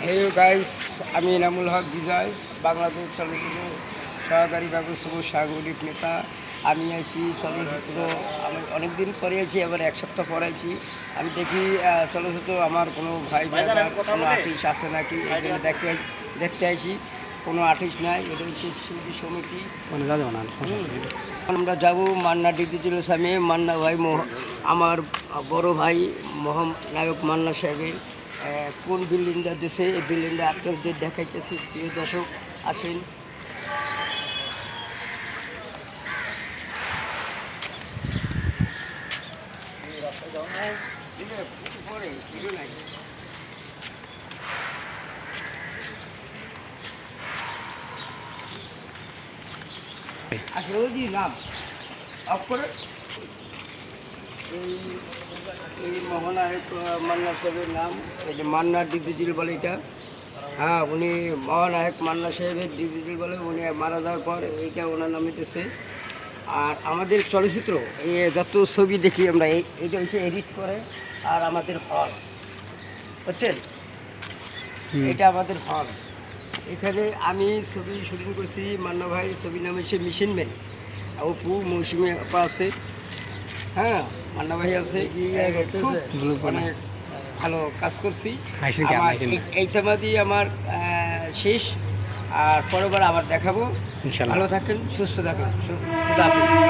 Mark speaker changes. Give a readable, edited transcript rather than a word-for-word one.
Speaker 1: এই গাইস, আমি এনামুল হক বিজয়, বাংলাদেশ চলচ্চিত্র সহকারী ব্যবস্থাপক সাংগঠনিক নেতা। আমি আছি চলচ্চিত্র, আমি অনেকদিন পরে আছি, এবার এক সপ্তাহ পরে আছি। আমি দেখি চলচ্চিত্র আমার কোনো ভাই কোনো আর্টিস্ট আছে নাকি, এই জন্য দেখতে আছি। কোনো আর্টিস্ট নাই, এটা হচ্ছে শিল্পী সমিতি। আমরা যাবো মান্না ডিজিটাল সামে। মান্না ভাই আমার বড় ভাই নায়ক মান্না সাহেবের কোন বিল্ডিংটা দিছে, এই বিল্ডিংটা আপনাদের দেখাইতেছি। প্রিয় দর্শক আসেন। আসলে ওই নাম অফ করে এই মহানায়ক মান্না সাহেবের নাম, এই যে মান্না ডিজিটাল বলে এটা। হ্যাঁ, উনি মহানায়ক মান্না সাহেবের ডিজিটাল বলে। উনি মারা যাওয়ার পর এইটা ওনার নামে দিচ্ছে। আর আমাদের চলচ্চিত্র এই যত ছবি দেখি আমরা, এইটা হচ্ছে এডিট করে। আর আমাদের হল বুঝছেন, এটা আমাদের হল। এখানে আমি ছবি শুটিং করছি। মান্না ভাই ছবির নাম হচ্ছে মিশন ম্যান। অপু মৌসুমি আপা আছে, হ্যাঁ মান্না ভাই আছে। অনেক ভালো কাজ করছি। এইটা দিয়ে আমার শেষ। আর পরেরবার আবার দেখাবো। ভালো থাকেন, সুস্থ থাকেন। খুদা হাফেজ।